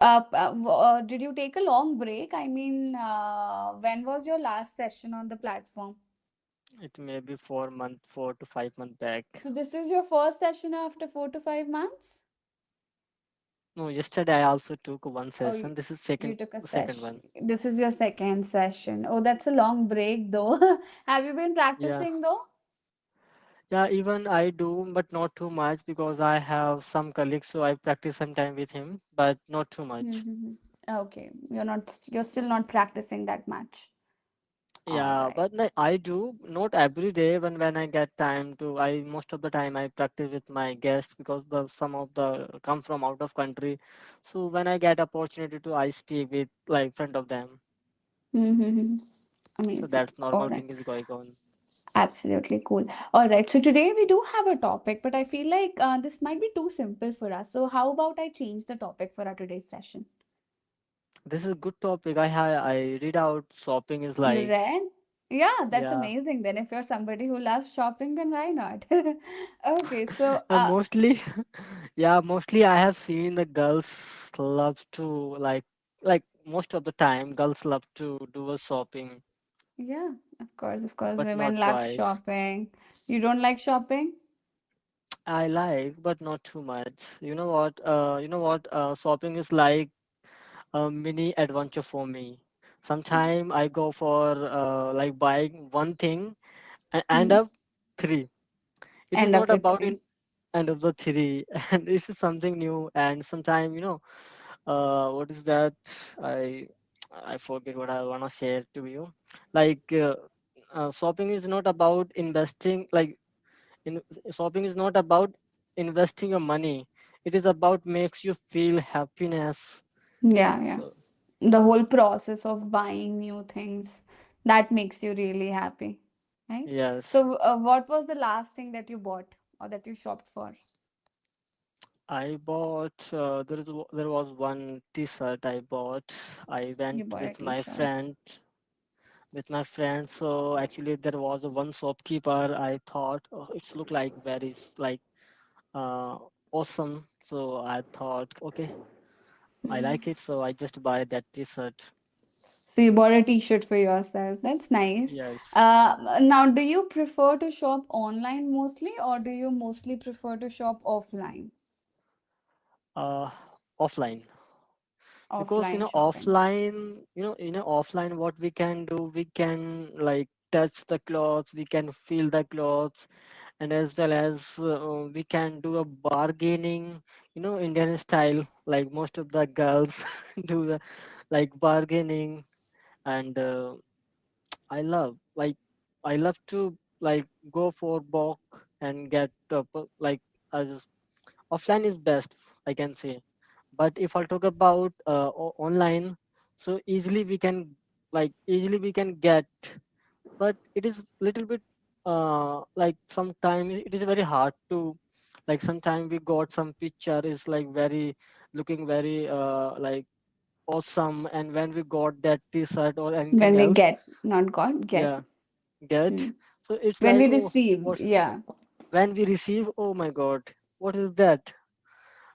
Did you take a long break? I mean, when was your last session on the platform? It may be 4 month, 4 to 5 month back. So this is your first session after 4 to 5 months? No, yesterday I also took one Oh, session. This is you second took a second session. one. This is your second session. Oh, that's a long break though. Have you been Yeah. practicing though? Yeah, even I do, but not too much because I have some colleagues, so I practice sometime with him, but not too much. Mm-hmm. Okay, you're still not practicing that much. All Yeah, right. but I do not every day when I get time to. I most of the time I practice with my guests because the some of the come from out of country. So when I get opportunity to, I speak with like front of them. Mm-hmm. So Amazing. that's All normal right. thing is going on. Absolutely cool. All right. So today we do have a topic, but I feel like this might be too simple for us. So how about I change the topic for our today's session? This is a good topic. I read out shopping is You like, read? Yeah, that's yeah. amazing. Then if you're somebody who loves shopping, then why not? Okay. So Mostly, yeah, mostly I have seen the girls love to like most of the time girls love to do a shopping, yeah, of course, but women not love boys. shopping. You don't like shopping? I like, but not too much. Shopping is like a mini adventure for me. Sometime I go for like buying one thing and end Hmm. up three. It is End up not with about three. in end of the three, and this is something new. And sometime what is that? I I forget what I wanna share to you. Like shopping is not about investing. In shopping is not about investing your money. It is about makes you feel happiness. Yeah, yeah. So The whole process of buying new things that makes you really happy, right? yes, So, what was the last thing that you bought or that you shopped for? I bought. There was one T-shirt I bought. I You went bought a with my t-shirt. friend. So actually there was a one shopkeeper. I thought it's look like very uh, awesome. So I thought, okay, I Hmm. like it. So I just buy that T-shirt. So you bought a t-shirt for yourself. That's nice. Yes. Now, do you prefer to shop online mostly, or do you mostly prefer to shop offline? Uh, Offline. Because Offline shopping. offline, offline what we can do, we can like touch the clothes, we can feel the clothes, and as well as we can do a bargaining, Indian style, like most of the girls do the like bargaining. And I love like I love to like go for walk and get like as offline is best, I can say. But if I talk about online, so easily we can get, but it is little bit like sometimes it is very hard to like sometimes we got some picture is like very looking very like awesome, and when we got that t-shirt or anything When we else, get, not got, get. yeah, get, Hmm. so it's When like, we oh, receive, what yeah, when we receive, oh my god, what is that?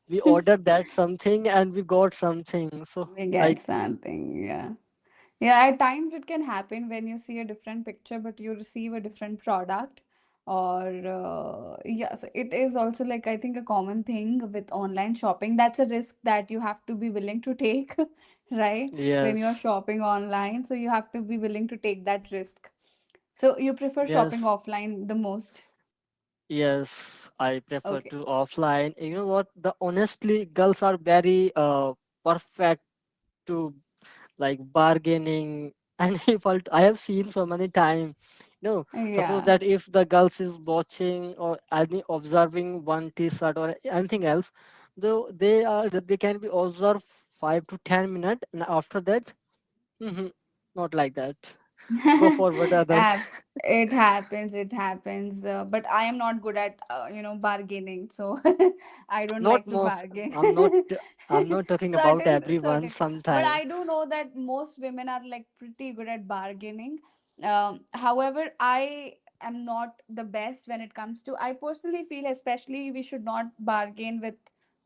We ordered that something and we got something, so we get like, something, yeah. Yeah, at times it can happen when you see a different picture, but you receive a different product. Or, yeah, so it is also like I think a common thing with online shopping. That's a risk that you have to be willing to take, right? When you're yes, shopping online, so you have to be willing to take that risk. So you prefer shopping yes, offline the most? yes, I prefer Okay. to offline. You know what, the honestly girls are very perfect to like bargaining. And I have seen so many time, suppose Yeah. that if the girls is watching or any observing one t-shirt or anything else, though they can be observed 5 to 10 minutes, and after that, mhm, not like that, go forward other. Ab- it happens, it happens. But I am not good at, bargaining, so I don't Not like to most, bargain. I'm not talking about everyone But sometime. I do know that most women are like pretty good at bargaining. However, I am not the best when it comes to. I personally feel, especially, we should not bargain with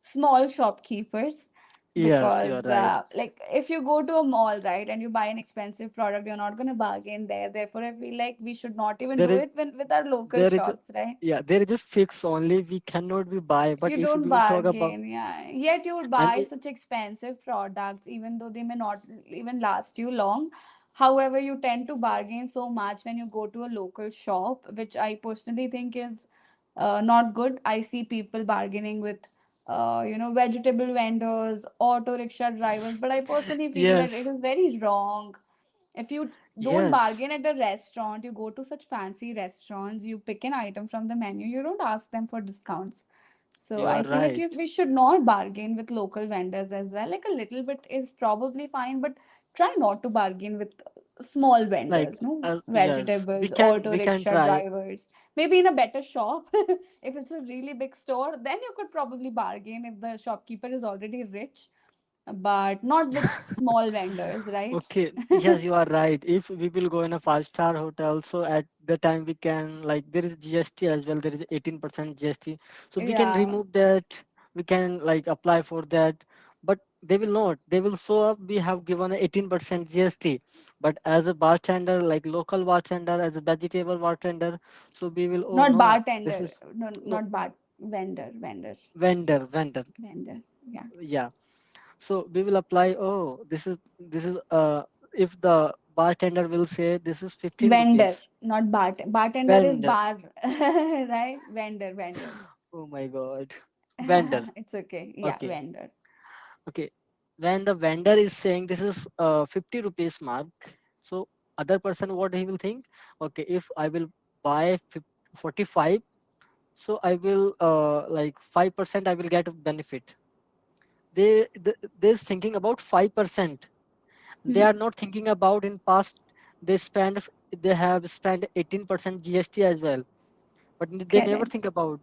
small shopkeepers. Yes, you're because right. like if you go to a mall, right, and you buy an expensive product, you're not going to bargain there. Therefore I feel like we should not even There do is it with our local there is shops, right? yeah, there is a fix only. We cannot be buy. But You if we don't will talk about bargain, yeah. Yet you would and buy such expensive products, even though they may not even last you long. However, you tend to bargain so much when you go to a local shop, which I personally think is not good. I see people bargaining with, vegetable vendors, auto rickshaw drivers, but I personally feel that it yes, is very wrong. If you don't yes, bargain at a restaurant, you go to such fancy restaurants, you pick an item from the menu, you don't ask them for discounts. So you I are feel like right. if we should not bargain with local vendors as well. Like a little bit is probably fine, but try not to bargain with small Like vendors, no yes, vegetables, auto we can rickshaw try. drivers. Maybe in a better shop. If it's a really big store, then you could probably bargain if the shopkeeper is already rich, but not with small vendors, right? Okay, yes, you are right. If we will go in a five-star hotel, so at the time we can like there is GST as well. There is 18% GST, so we can Yeah, remove that. We can like apply for that, but they will not. They will show up. We have given a 18% GST, but as a bartender, like local bartender, as a vegetable bartender, so we will. Oh not no, this bartender, is no, no not bar vendor, vendor, vendor. vendor. Yeah, Yeah. So we will apply. Oh, this is if the bartender will say this is 15 vendor, rupees. not bartender is Vendor. bar, right? Vendor, vendor. Oh my God. Vendor. It's okay. Yeah, Okay. vendor. Okay. When the vendor is saying this is 50 rupees mark, so other person what he will think? Okay, if I will buy 45, so I will like 5% I will get a benefit. They're thinking about 5%. They Hmm. are not thinking about in past they have spent 18% GST as well, but they never Correct. think about.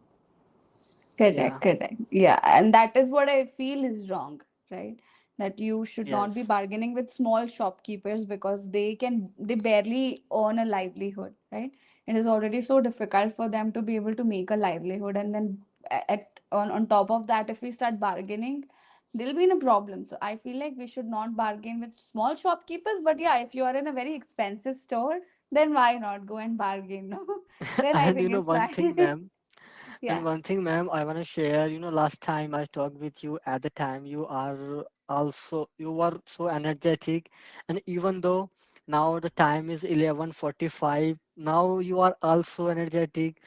Correct, Yeah, correct. Yeah, and that is what I feel is wrong, right? That you should not be yes, bargaining with small shopkeepers because they barely earn a livelihood, right? It is already so difficult for them to be able to make a livelihood, and then on top of that, if we start bargaining, they'll be in a problem. So I feel like we should not bargain with small shopkeepers, but yeah, if you are in a very expensive store, then why not go and bargain, no? Then I and think it's one thing, fine. ma'am. And Yeah. one thing, ma'am, I want to share. Last time I talked with you, at the time you were so energetic, and even though now the time is 11:45, now you are also energetic.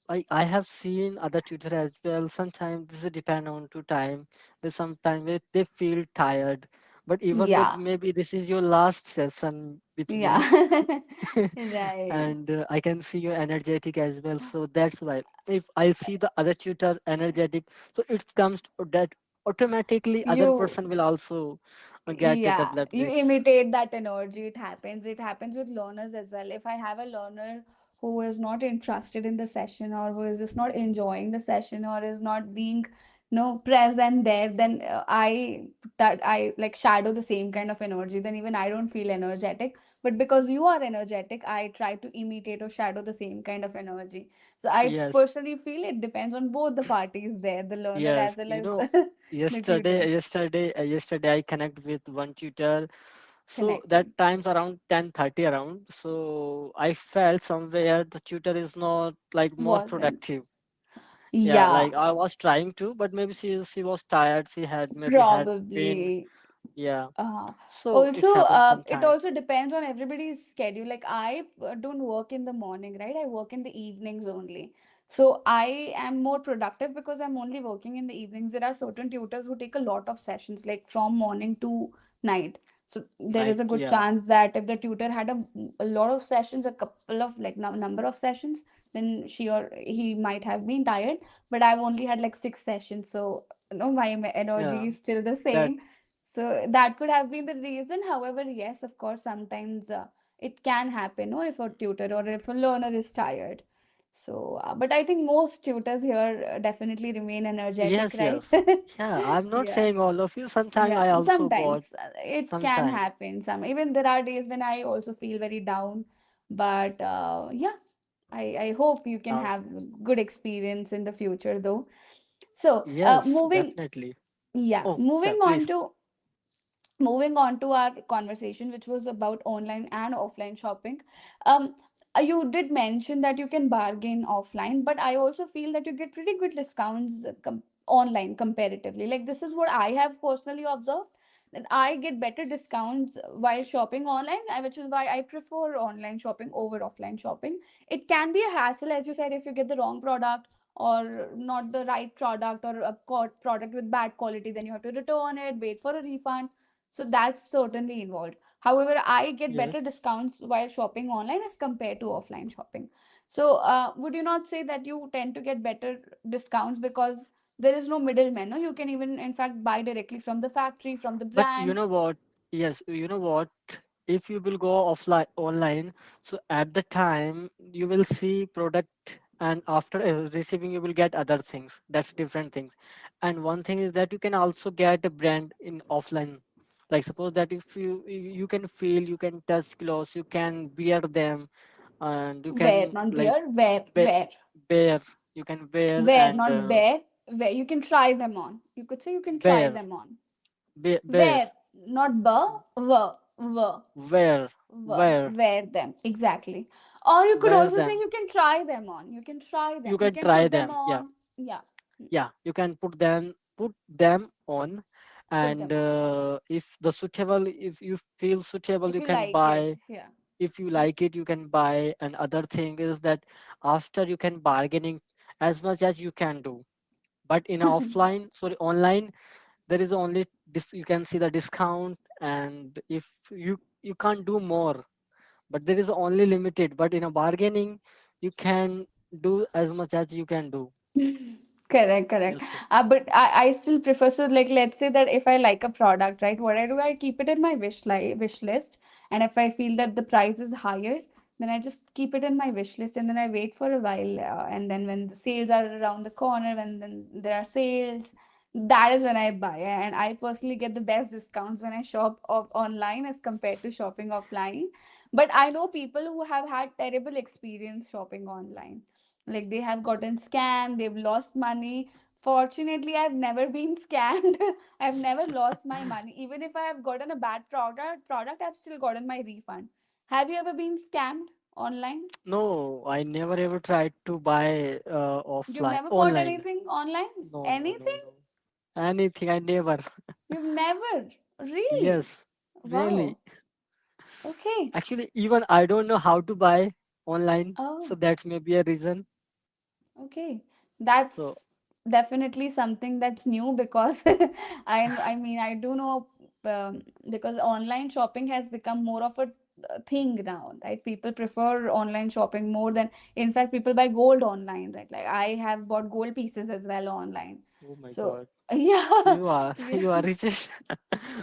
I have seen other tutor as well. Sometimes this is depend on to time. Sometimes they feel tired, but even though Yeah. maybe this is your last session with me, Yeah. Right. and I can see you energetic as well. So that's why if I see the other tutor energetic, so it comes to that automatically other You, person will also get to yeah, develop you this. imitate that energy. It happens. It happens with learners as well. If I have a learner who is not interested in the session, or who is just not enjoying the session, or is not being present there, then I like shadow the same kind of energy. Then even I don't feel energetic. But because you are energetic, I try to imitate or shadow the same kind of energy. So I Yes, personally feel it depends on both the parties there, the learner as yes. well as the tutor. Yesterday I connect with one tutor. So that Connected. time's around 10:30 around. So I felt somewhere the tutor is not like most Wasn't. productive. Yeah, Yeah, like I was trying to, but maybe she was tired. She had maybe had pain. probably. Yeah. Uh, So Also, it's happened it sometime. also depends on everybody's schedule. Like I don't work in the morning, right? I work in the evenings only. So I am more productive because I'm only working in the evenings. There are certain tutors who take a lot of sessions, like from morning to night. So there is Night, a good yeah. chance that if the tutor had a lot of sessions, a couple of like number of sessions, then she or he might have been tired. But I've only had like 6 sessions, so my energy Yeah. is still the That same. So that could have been the reason. However, yes, of course, sometimes it can happen, no, if a tutor or if a learner is tired. So, but I think most tutors here definitely remain energetic, yes, right? yes. Yeah, I'm not Yeah, saying all of you. Sometime yeah. I also got Sometimes it can sometime. happen. Some even there are days when I also feel very down. But yeah, I hope you can Uh, have good experience in the future, though. So, yes, moving definitely. Yeah, Oh, sir, please. moving on to our conversation, which was about online and offline shopping. um you did mention that you can bargain offline, but I also feel that you get pretty good discounts online comparatively. Like, this is what I have personally observed, that I get better discounts while shopping online, which is why I prefer online shopping over offline shopping. It can be a hassle, as you said, if you get the wrong product or not the right product, or a product with bad quality, then you have to return it, wait for a refund. So that's certainly involved. However, I get better Yes. discounts while shopping online as compared to offline shopping. So, would you not say that you tend to get better discounts because there is no middleman? No, you can even, in fact, buy directly from the factory, from the But you brand. know what? Yes, you know what? If you will go offline online, so at the time you will see product, and after receiving you will get other things. That's different things. And one thing is that you can also get a brand in offline. Like suppose that if you can feel, you can touch clothes, you can wear them, and you Wear, can not like beer. Wear, wear, wear, wear you can wear wear, and not bear. Wear. You can try them on. You could say you can try wear, them on. wear, Wear, not bur. Ver. wear, wear, Wear them, exactly. Or you could wear also say them. you can try them on. You can try You them. You can can try put them them. Yeah, on. Yeah, yeah. You can put them on, put and them on. if the suitable, if you feel suitable, If you you can like it, buy. yeah. If you like it, you can buy. And other thing is that after you can bargaining as much as you can do. But in offline, sorry, online, there is only you can see the discount, and if you can't do more, but there is only limited. But in a bargaining, you can do as much as you can do. Correct, correct. Yes, sir. But I still prefer, so like, let's say that if I like a product, right, what I do, I keep it in my wish list. And if I feel that the price is higher, then I just keep it in my wish list, and then I wait for a while. And then when the sales are around the corner, when then there are sales, that is when I buy. And I personally get the best discounts when I shop online as compared to shopping offline. But I know people who have had terrible experience shopping online, like they have gotten scammed, they've lost money. Fortunately, I've never been scammed. I've never lost my money. Even if I have gotten a bad product, I've still gotten my refund. Have you ever been scammed online? No, I never ever tried to buy You've offline never bought online. anything online? No, no, no, Anything? no. Anything, I never. You've never? Really? Yes, really. Wow. Okay. Actually, even I don't know how to buy online, so Oh. that's maybe a reason. Okay, So, that's definitely something that's new, because I mean, I do know, because online shopping has become more of a thing now, right? People prefer online shopping more than, in fact, people buy gold online, right? Like, I have bought gold pieces as well online. oh my So God, yeah, you are yeah. you are rich.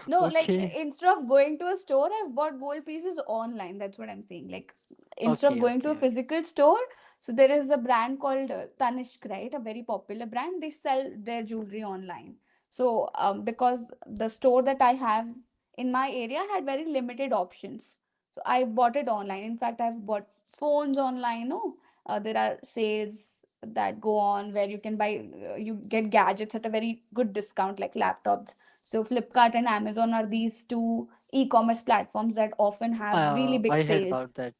No, like, Okay, instead of going to a store, I've bought gold pieces online. That's what I'm saying. Like, instead of okay, going to a okay, okay. physical store, so there is a brand called Tanishq, right? A very popular brand. They sell their jewelry online. So, because the store that I have in my area had very limited options, so I bought it online. In fact, I've bought phones online. No, there are sales that go on where you can buy, you get gadgets at a very good discount, like laptops. So Flipkart and Amazon are these two e-commerce platforms that often have really big I heard sales. about that.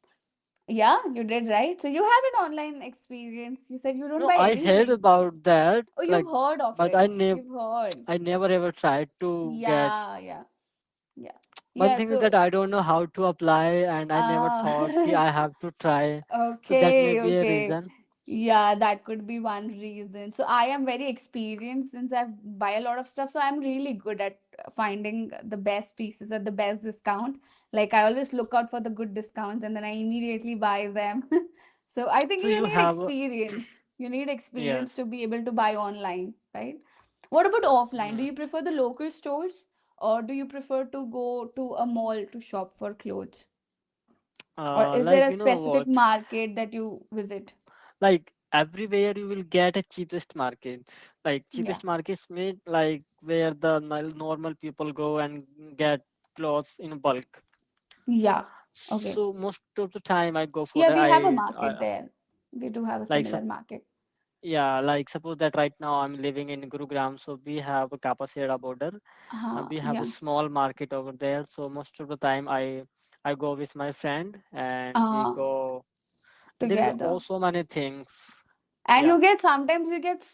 Yeah, you did, right? So you have an online experience. You said you don't No, buy I heard anything. about that. Oh, Like, you've heard of but it. You've heard. I never ever tried to get. Yeah, yeah, yeah. One Yeah, thing is that so I don't know how to apply, and I never thought कि uh I have to try. So that may okay, be a okay. reason. Yeah, that could be one reason. So I am very experienced since I've buy a lot of stuff. So I'm really good at finding the best pieces at the best discount. Like, I always look out for the good discounts, and then I immediately buy them. So I think So you you need have experience. You need experience yes. to be able to buy online, right? What about offline? Do Mm. you prefer the local stores, or do you prefer to go to a mall to shop for clothes? Or is there Like a you know specific what? market that you visit? Like everywhere you will get a cheapest markets. Like Yeah. cheapest markets made like where the normal people go and get clothes in bulk. Yeah. Okay. So most of the time I go for Yeah, the we have a I market there. We do have a like similar market. Yeah, like suppose that right now I'm living in Gurugram, so we have a Kapasera border. We have a Yeah. small market over there. So most of the time I go with my friend and we Uh, go. And there is Together. also many things. And Yeah. you get sometimes you get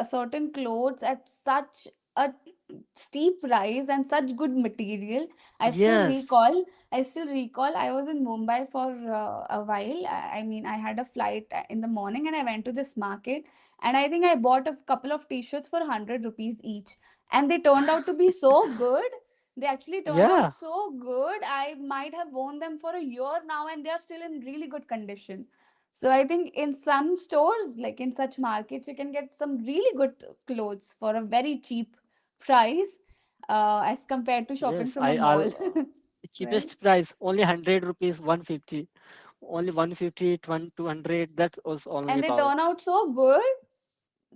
certain clothes at such a steep price and such good material. Yes. I still recall I was in Mumbai for a while. I mean, I had a flight in the morning and I went to this market, and I think I bought a couple of t-shirts for 100 rupees each, and they turned out to be so good. They actually turned out Yeah. so good. I might have worn them for a year now and they are still in really good condition. So I think in some stores, like in such markets, you can get some really good clothes for a very cheap price, as compared to shopping Yes. from a mall, right? Cheapest price only 100 rupees, 150. Only 150, 200. That was only And they turn about. out so good.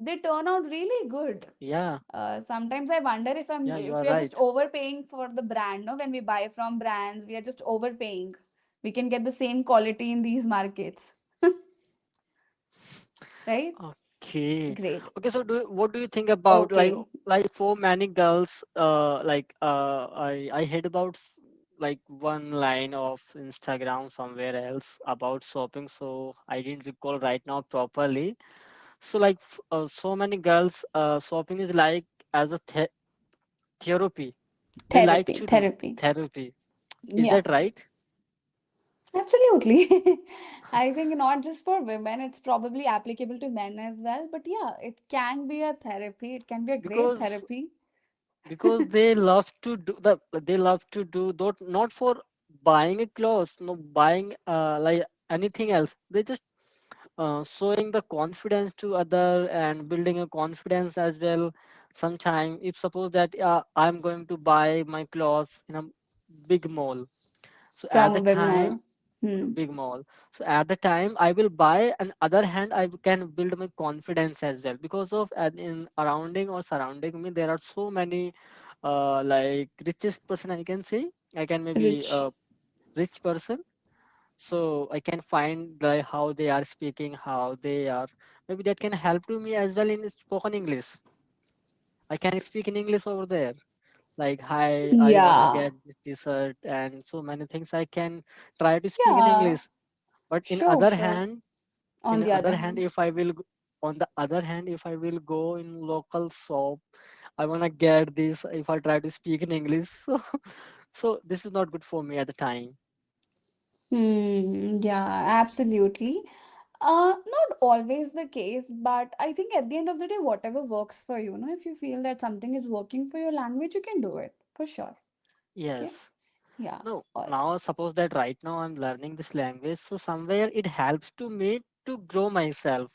They turn out really good. Yeah. Sometimes I wonder Yeah. You if are we are just right. overpaying for the brand. No, when we buy from brands, we are just overpaying. We can get the same quality in these markets, right? Okay. Great. Okay. So what do you think about Okay. like for many girls I heard about like one line of Instagram somewhere else about shopping, so I didn't recall right now properly. So like so many girls shopping is like as a therapy. They like Therapy. to do Therapy. therapy. Is Yeah. that right? Absolutely. I think not just for women, it's probably applicable to men as well. But yeah, it can be a therapy. It can be a great Because therapy. they love to do not for buying a clothes, no buying like anything else. They just showing the confidence to other and building a confidence as well. Sometime if suppose that I'm going to buy my clothes in a big mall, so at From a the big time mall. Hmm. big mall. So at the time I will buy, and other hand I can build my confidence as well, because of in surrounding or surrounding me there are so many like richest person I can say. I can maybe Rich. a rich person, so I can find like how they are speaking, how they are, maybe that can help to me as well in spoken English. I can speak in English over there, like hi, I wanna Yeah. get this t-shirt and so many things I can try to speak in Yeah. English. But Sure, sure. On in the other other hand, hand. on the other hand, if I will go in local shop, I wanna get this. If I try to speak in English, so this is not good for me at the time. Hmm. Yeah, absolutely. Not always the case, but I think at the end of the day, whatever works for you, if you feel that something is working for your language, you can do it for sure. Okay. Yes. Yeah. No. All right. Now suppose that right now I'm learning this language, so somewhere it helps to me to grow myself.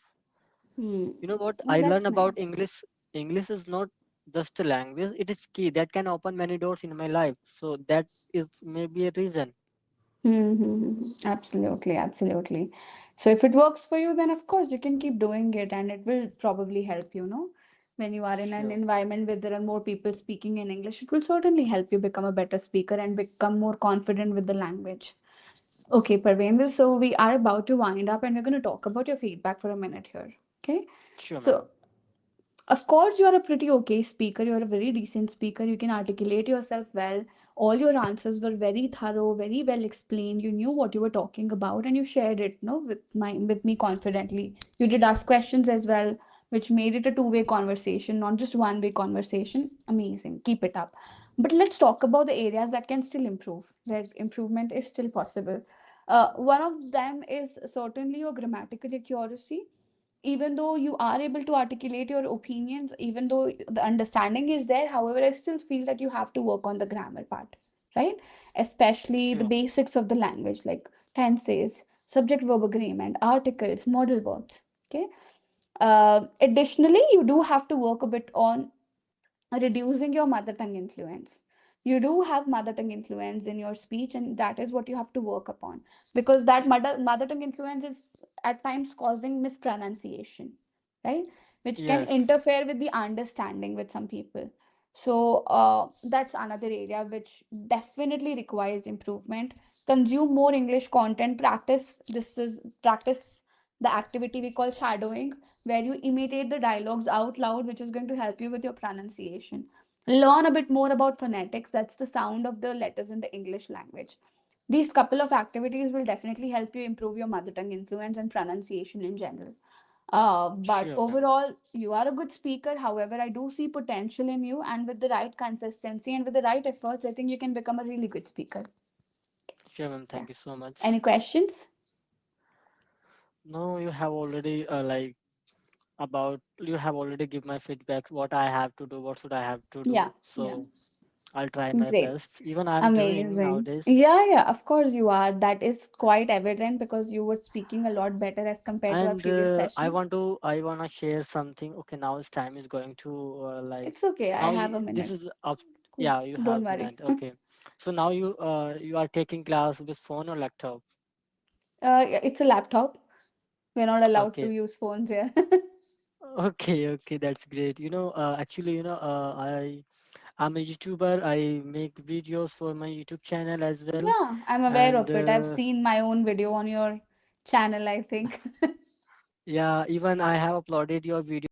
Hmm. You know what Yeah, I learn that's about nice. English? English is not just a language; it is key that can open many doors in my life. So that is maybe a reason. Mm-hmm. Absolutely, absolutely. So if it works for you, then of course you can keep doing it and it will probably help you, know. When you are in an Sure. environment where there are more people speaking in English, it will certainly help you become a better speaker and become more confident with the language. Okay, Parvendra, so we are about to wind up and we're going to talk about your feedback for a minute here. Okay. Sure, So ma'am. of course, you are a pretty okay speaker. You're a very decent speaker. You can articulate yourself well. All your answers were very thorough, very well explained. You knew what you were talking about, and you shared it, no, with me confidently. You did ask questions as well, which made it a two-way conversation, not just one-way conversation. Amazing. Keep it up. But let's talk about the areas that can still improve, where improvement is still possible. One of them is certainly your grammatical accuracy. Even though you are able to articulate your opinions, even though the understanding is there, however, I still feel that you have to work on the grammar part, right? Especially the Sure. basics of the language, like tenses, subject verb agreement, articles, modal verbs. Okay. Additionally, you do have to work a bit on reducing your mother tongue influence. You do have mother tongue influence in your speech, and that is what you have to work upon, because that mother tongue influence is at times causing mispronunciation, right? Which can Yes. interfere with the understanding with some people. So that's another area which definitely requires improvement. Consume more English content, practice the activity we call shadowing, where you imitate the dialogues out loud, which is going to help you with your pronunciation. Learn a bit more about phonetics, that's the sound of the letters in the English language. These couple of activities will definitely help you improve your mother tongue influence and pronunciation in general. But Sure, ma'am. overall, you are a good speaker. However, I do see potential in you, and with the right consistency and with the right efforts, I think you can become a really good speaker. Sure, ma'am. Yeah. Thank you so much. Any questions? No, you have already you have already give my feedback what I have to do, what should I have to Yeah, do. yeah. So I'll try my Great. best. Even I'm doing Amazing. nowadays. Yeah, yeah, of course you are. That is quite evident because you were speaking a lot better as compared to our And previous I sessions. want to I wanna share something. Okay, now it's time is going to It's okay. I now have a this minute. is up. Cool. Yeah, you Don't have worry. minute. Okay, so now you are taking class with phone or laptop. Yeah, it's a laptop. We're not allowed to Okay, use phones here. okay, okay. That's great. Actually, I'm a YouTuber. I make videos for my YouTube channel as well. Yeah, I'm aware And of it. I've seen my own video on your channel, I think. yeah, even I have uploaded your video